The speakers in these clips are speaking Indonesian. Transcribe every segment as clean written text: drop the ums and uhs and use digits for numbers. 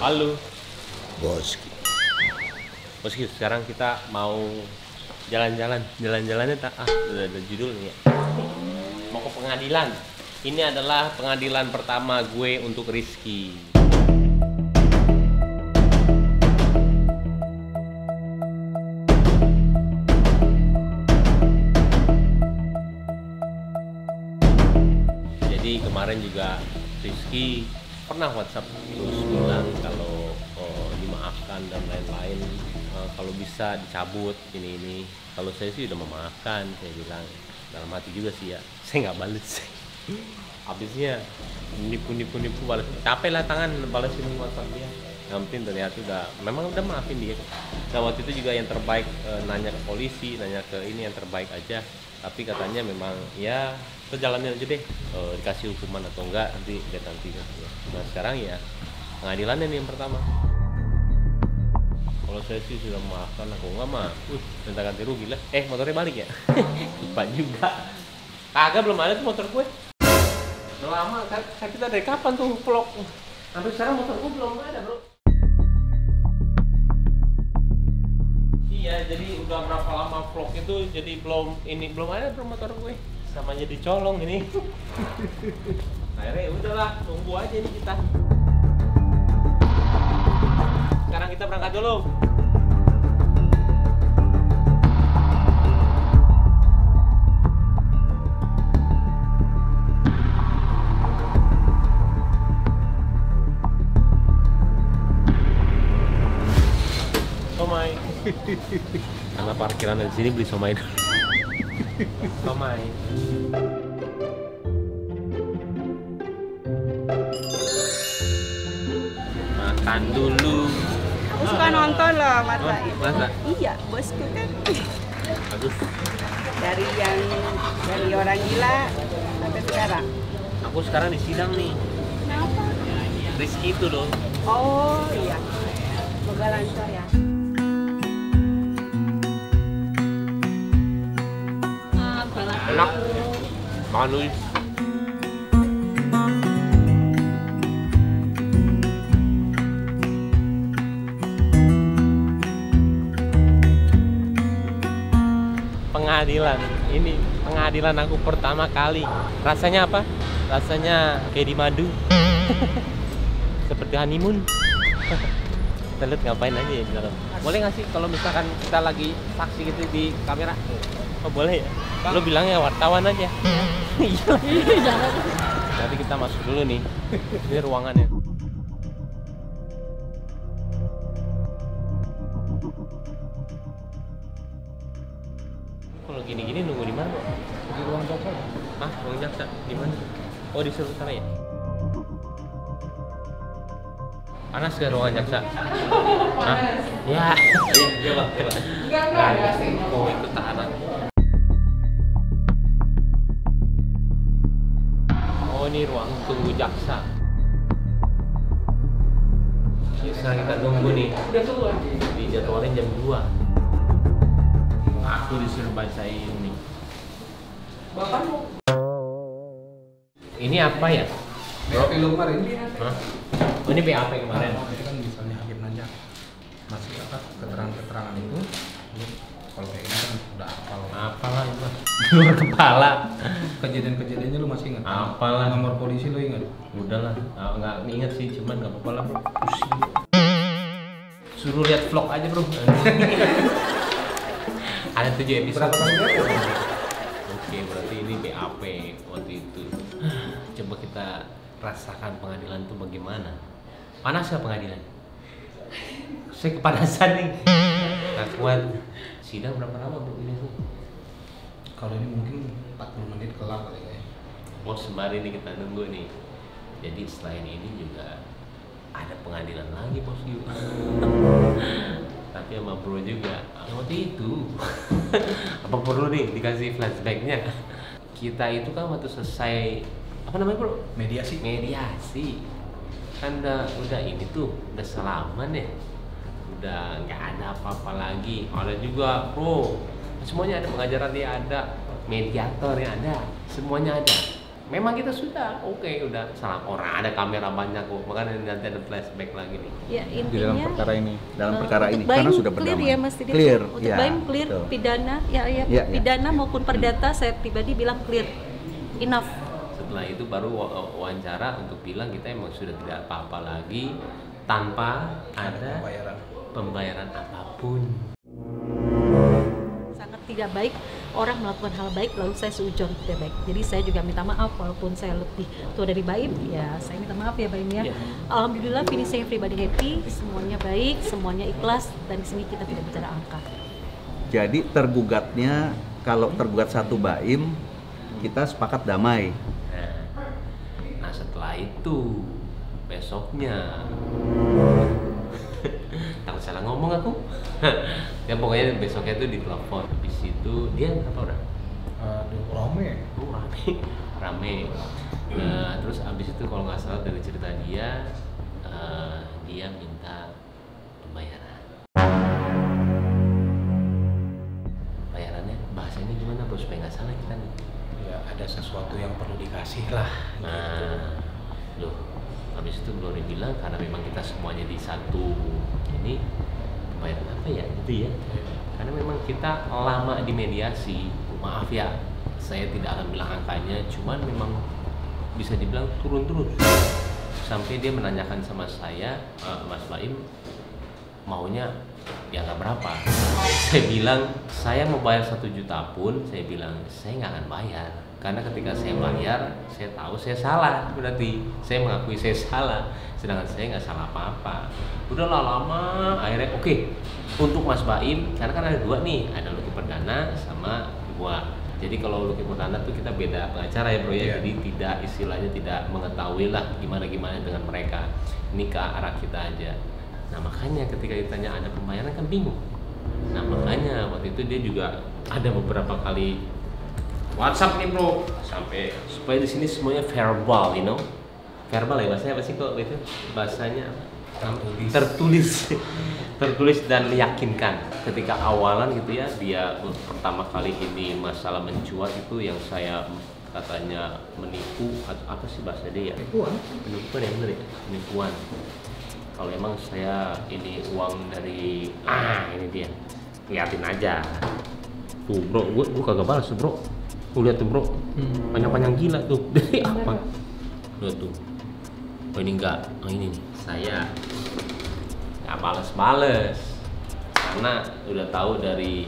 Halo, Bosku. Bosku. Sekarang kita mau jalan-jalan. Jalan-jalannya udah ada judulnya. Mau ke pengadilan. Ini adalah pengadilan pertama gue untuk Rizky. Jadi kemarin juga Rizky pernah WhatsApp terus bilang kalau dimaafkan dan lain-lain, kalau bisa dicabut ini. Kalau saya sih udah memaafkan, saya bilang dalam hati juga sih ya. Saya nggak balas. Habisnya nipu balas. Capek lah tangan balasin WhatsApp dia. Yang penting ternyata memang udah maafin dia. Nah waktu itu juga yang terbaik, nanya ke polisi, nanya ke ini yang terbaik aja. Tapi katanya memang ya kita jalanin aja deh, dikasih hukuman atau enggak nanti lihat nanti. Nah sekarang ya pengadilannya nih yang pertama. Kalau saya sih sudah memaafkan, aku enggak mah minta ganti rugi lah. Motornya balik ya? Lupa juga. Kagak, belum ada tuh motor gue. Udah lama kan, kita dari kapan tuh vlog? Sampai sekarang motor gue belum ada bro. Iya, jadi udah berapa lama vlog itu, jadi belum ada bro motor gue. Sama jadi colong ini. Akhirnya udahlah, tunggu aja nih kita. Sekarang kita berangkat dulu. Somai. Karena parkiran di sini beli somai dulu. Somai. Makan dulu. Aku suka nonton loh masa itu. Masa? Iya, bosku kan. Bagus. Dari orang gila sampai sekarang. Aku sekarang di sidang nih. Kenapa? Rizky itu loh. Oh iya. Semoga lancar ya. Enak. Makan dulu. Pengadilan. Ini pengadilan aku pertama kali. Rasanya apa? Rasanya kayak di madu. Seperti honeymoon. Kita lihat ngapain aja ya di dalam. Boleh nggak sih kalau misalkan kita lagi saksi gitu di kamera? Oh boleh ya? Lo bilangnya wartawan aja. Iya. Jangan. Nanti kita masuk dulu nih. Ini ruangannya. Kalau gini-gini nunggu di mana? Di ruang jaksa. Ruang jaksa di mana? Oh di sebelah sana ya? Panas ke ruangan jaksa? Ya. Iya bang. Enggak sih. Oh itu tahanan. Oh ini ruang tunggu jaksa. Sekarang kita tunggu nih. Dijadwalin jam 2. Aku disuruh bacain nih. Ini apa ya? BAP lo kemarin. Hah? Oh ini BAP kemarin. Itu kan misalnya hakim nanya masih apa keterangan itu, kalau kayak ini kan udah hafal. Apalah itu? Luar kepala. Kejadian-kejadiannya lu masih ingat? Apalah. Nomor polisi lu ingat? Udahlah, nggak inget sih, cuman nggak apa-apa lah bro. Pusing. Suruh lihat vlog aja bro. Ada 7 episode. Berapa kali BAP? Oke, berarti ini BAP waktu itu. Coba kita rasakan pengadilan itu bagaimana. Panas ya pengadilan? Saya kepanasan nih. Nggak kuat. Sidang berapa lama bro ini tuh? Kalau ini mungkin 40 menit kelar kali ya. Oh sembari ini kita nunggu nih. Jadi selain ini juga ada pengadilan lagi bos Yu. Tapi sama bro juga. Waktu itu apa perlu nih dikasih flashbacknya? Kita itu kan waktu selesai apa namanya bro? Mediasi. Kan udah ini tuh udah salaman ya. Udah nggak ada apa-apa lagi. Ada juga bro. Semuanya ada, pengajaran dia ada, mediator yang ada, semuanya ada. memang kita sudah udah salah orang, ada kamera banyak kok, makanya nanti ada flashback lagi nih. Ya, Di dalam intinya perkara ini, dalam perkara ini untuk karena Baim sudah clear berdamai. ya Mas Didi. Clear, Untuk ya, Baim clear, betul. pidana ya, Ya. pidana maupun perdata saya pribadi bilang clear, enough. Setelah itu baru wawancara untuk bilang kita emang sudah tidak apa-apa lagi tanpa ada pembayaran apapun. Sangat tidak baik orang melakukan hal baik lalu saya seujon tidak baik. Jadi saya juga minta maaf walaupun saya lebih tua dari Baim, ya saya minta maaf ya Baim ya. Yeah. Alhamdulillah finishing everybody happy, semuanya baik, semuanya ikhlas, dan di sini kita tidak bicara angka. Jadi tergugatnya, kalau tergugat satu Baim, kita sepakat damai. Nah setelah itu besoknya takut salah ngomong aku. Ya pokoknya besoknya itu ditelepon. Habis itu dia apa udah? Rame. Rame. Nah, terus abis itu kalau nggak salah dari cerita dia, dia minta pembayaran. Bayarannya bahasanya gimana bro supaya nggak salah kita nih? Ya ada sesuatu yang perlu dikasih lah. Nah, loh, habis itu Glory bilang karena memang kita semuanya di satu ini pembayaran apa ya gitu ya? Karena memang kita lama di mediasi, maaf ya, saya tidak akan bilang angkanya, cuman memang bisa dibilang turun terus sampai dia menanyakan sama saya, Mas Baim maunya ya nggak berapa. Saya bilang saya mau bayar 1 juta pun, saya bilang saya nggak akan bayar karena ketika saya bayar saya tahu saya salah, berarti saya mengakui saya salah, sedangkan saya nggak salah apa-apa. Udahlah lama akhirnya oke. Untuk Mas Baim karena kan ada 2 nih, ada Lucky Perdana sama gua. Jadi kalau Lucky Perdana tuh kita beda pengacara ya bro ya, Yeah. jadi tidak istilahnya tidak mengetahui lah gimana dengan mereka, ini ke arah kita aja. Nah makanya ketika ditanya ada pembayaran kan bingung. Nah makanya waktu itu dia juga ada beberapa kali WhatsApp nih bro, sampai supaya di sini semuanya verbal, you know, verbal ya bahasanya apa sih kok itu bahasanya tertulis dan meyakinkan. Ketika awalan gitu ya dia pertama kali ini masalah mencuat itu yang saya katanya menipu atau apa sih bahasa dia ya? Penipuan ya bener ya, penipuan. Kalau emang saya ini uang dari ini dia, liatin aja tuh bro, gue kagak balas tuh bro, lu lihat tuh bro, panjang-panjang gila tuh dari apa? Lihat tuh, oh ini enggak, oh ini nih saya nggak balas karena udah tahu dari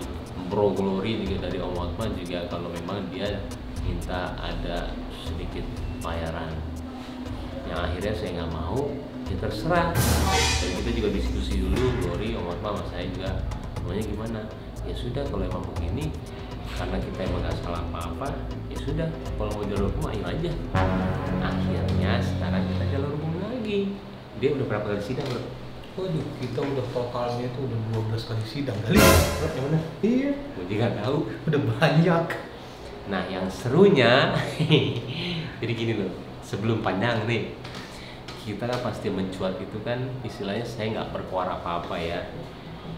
Bro Glory juga dari Om Hotman juga kalau memang dia minta ada sedikit bayaran yang akhirnya saya nggak mau, ya terserah. Dan kita juga diskusi dulu Glory, Om Hotman sama saya juga semuanya gimana. Ya sudah kalau emang begini karena kita emang nggak salah apa-apa, ya sudah kalau mau jalur hukum ayo aja. Akhirnya sekarang kita jalur hukum lagi. Dia udah berapa kali sidang bro? Waduh, kita udah totalnya itu udah 12 kali sidang kali. Yang mana? Iya, Gue juga tahu. udah banyak. Nah yang serunya, jadi gini loh, sebelum panjang nih, kita kan pasti mencuat itu kan istilahnya saya nggak berkuar apa-apa ya.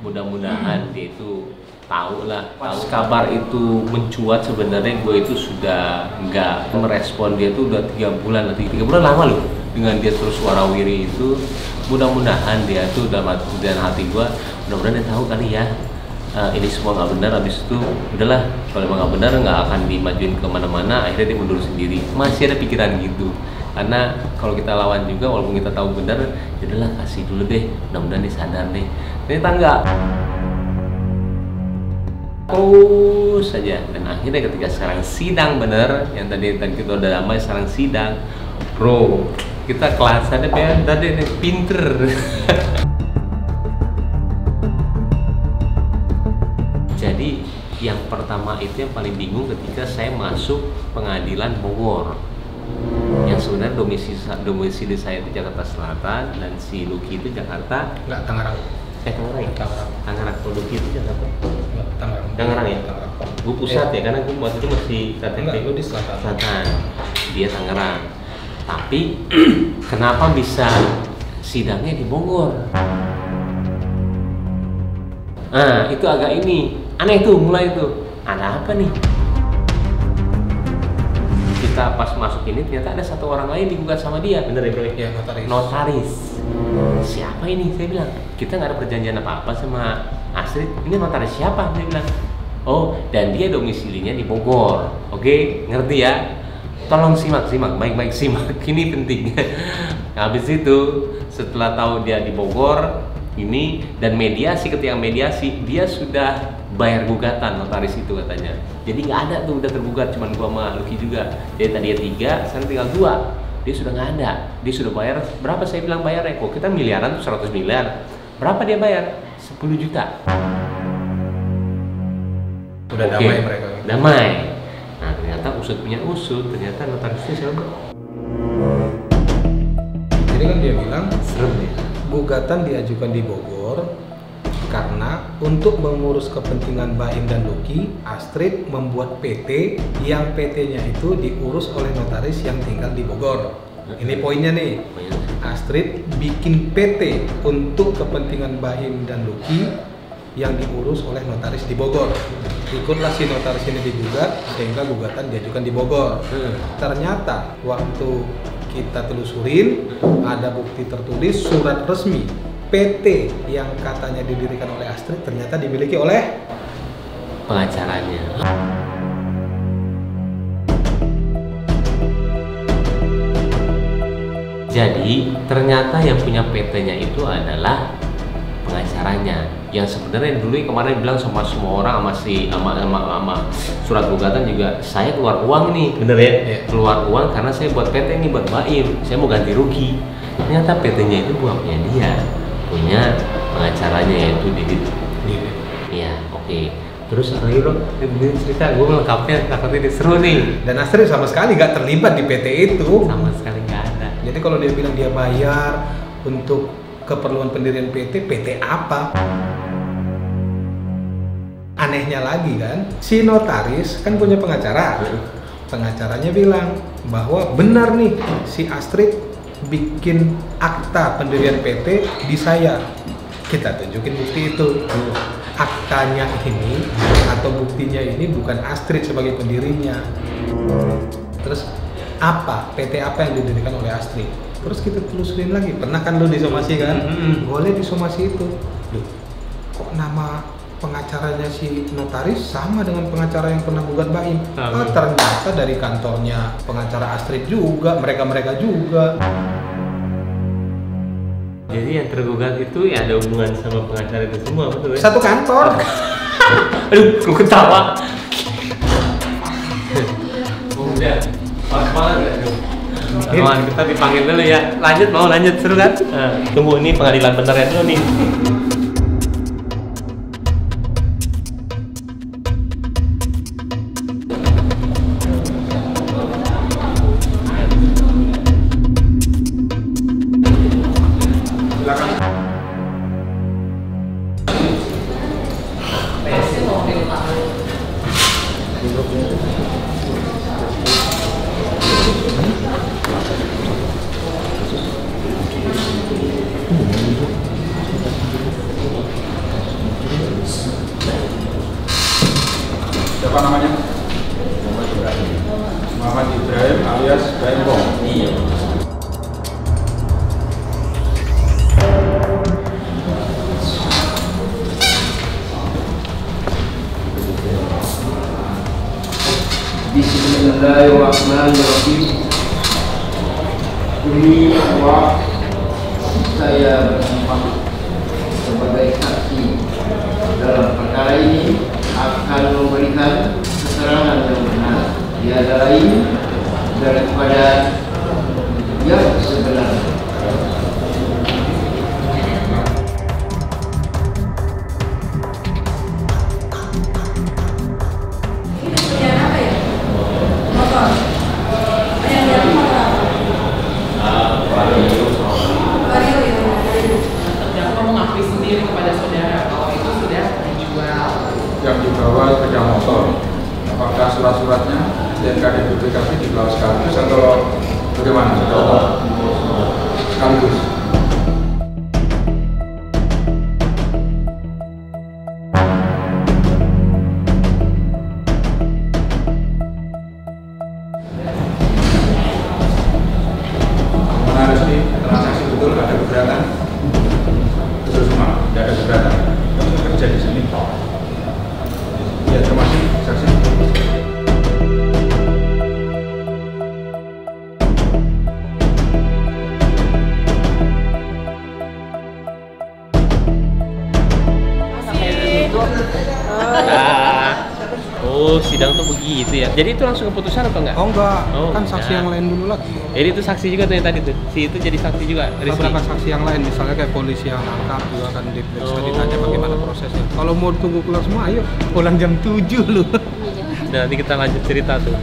Mudah-mudahan dia itu tahu lah, tahu kabar itu mencuat sebenarnya gue itu sudah nggak merespon dia tuh udah 3 bulan, nanti 3 bulan lama loh dengan dia terus warawiri itu. Mudah-mudahan dia tuh dalam hati gue, mudah-mudahan dia tahu kali ya ini semua nggak benar. Habis itu udahlah kalau emang nggak benar nggak akan dimajuin kemana-mana, akhirnya dia mundur sendiri. Masih ada pikiran gitu karena kalau kita lawan juga walaupun kita tahu benar, ya udahlah kasih dulu deh, mudah-mudahan dia sadar deh. Ternyata enggak, terus saja. Dan akhirnya ketika sekarang sidang bener yang tadi kita udah damai, sekarang sidang bro, kita kelasannya beda deh, pinter. Jadi yang pertama itu yang paling bingung ketika saya masuk pengadilan Bogor, yang sebenarnya domisili saya itu Jakarta Selatan dan si Lucky itu Jakarta. Enggak, Tangerang. Tangerang ya? Tangerang. Kalau Lucky itu Jakarta. Enggak, Tangerang. Tangerang ya? Tangerang. Gue pusat ya, karena gue waktu itu masih KTP. Enggak, gue di selatan. Selatan. Dia Tangerang. Tapi kenapa bisa sidangnya di Bogor? Nah, itu agak ini aneh tuh, mulai tuh ada apa nih? kita pas masuk ini ternyata ada satu orang lain digugat sama dia, bener ya bro? Ya, notaris. Notaris. Siapa ini? Saya bilang, kita nggak ada perjanjian apa-apa sama Astrid. Ini notaris siapa? Saya bilang, oh, dan dia domisilinya di Bogor. Oke, ngerti ya? Tolong simak, baik-baik simak. Ini penting. Habis itu, setelah tahu dia di Bogor, ini dan mediasi, ketika mediasi dia sudah bayar gugatan notaris itu katanya. Jadi nggak ada tuh, udah tergugat, cuman gua sama Lucky juga. Dia tadinya 3, sekarang tinggal 2. Dia sudah nggak ada. Dia sudah bayar berapa? Saya bilang bayar kok kita miliaran tuh 100 miliar. Berapa dia bayar? 10 juta. Udah Oke, damai mereka. Damai. Nah ternyata usut punya usut, ternyata notarisnya siapa? Jadi kan dia bilang Serem ya. gugatan diajukan di Bogor karena untuk mengurus kepentingan Baim dan Lucky, Astrid membuat PT yang PT-nya itu diurus oleh notaris yang tinggal di Bogor. Ini poinnya nih. Astrid bikin PT untuk kepentingan Baim dan Lucky yang diurus oleh notaris di Bogor. Ikutlah si notaris ini digugat sehingga gugatan diajukan di Bogor. Ternyata waktu kita telusurin ada bukti tertulis surat resmi PT yang katanya didirikan oleh Astrid ternyata dimiliki oleh Pengacaranya. Jadi ternyata yang punya PT-nya itu adalah pengacaranya. Yang sebenarnya dulu kemarin bilang sama semua orang, sama surat gugatan juga, saya keluar uang nih, bener ya? Iya. Keluar uang karena saya buat PT nih, buat Baim, saya mau ganti rugi. Ternyata PT-nya itu bukan punya dia, punya pengacaranya yaitu Didit. Iya, oke. Terus lagi bro, ini cerita gue melengkapnya, takutnya seru nih. dan Astrid sama sekali nggak terlibat di PT itu. Sama sekali nggak ada. Jadi kalau dia bilang dia bayar untuk keperluan pendirian PT, PT apa? Anehnya lagi kan, si notaris kan punya pengacara. Pengacaranya bilang bahwa benar nih si Astrid bikin akta pendirian PT di saya. Kita tunjukin bukti itu. Aktanya ini atau buktinya ini bukan Astrid sebagai pendirinya. Terus apa? PT apa yang didirikan oleh Astrid? Terus kita telusurin lagi. Pernah kan lu disomasi kan? Boleh disomasi itu. Loh, kok nama pengacaranya si notaris sama dengan pengacara yang pernah gugat Baim? Ternyata dari kantornya pengacara Astrid juga, mereka juga. Jadi yang tergugat itu ya ada hubungan sama pengacara itu semua, betul ya? Satu kantor. Aduh, gue ketawa. Udah, pas banget ya. Kawan, kita dipanggil dulu ya. Lanjut, seru kan? Nah, tunggu ini pengadilan benernya dulu nih. Siapa namanya? Muhammad Ibrahim alias Baim Bong. Iya. Bismillahirrahmanirrahim. Demi Allah, saya bersumpah sebagai saksi dalam perkara ini akan memberikan keterangan yang benar, tiada lain daripada yang sebenarnya. Yang dibawa sepeda motor, apakah surat-suratnya STNK dan BPKB dibawa sekaligus atau bagaimana? Sekaligus. Nah, oh sidang tuh begitu ya. Jadi itu langsung keputusan atau enggak? Oh enggak, Oh, kan saksi enggak. yang lain dulu lagi. Jadi itu saksi juga tuh yang tadi tuh. Si itu jadi saksi juga. Rizky. Beberapa saksi yang lain, misalnya kayak polisi yang nangkap juga kan diperiksa, Oh. ditanya bagaimana prosesnya. Kalau mau tunggu keluar semua, ayo pulang jam 7 lu. Nah, nanti kita lanjut cerita tuh.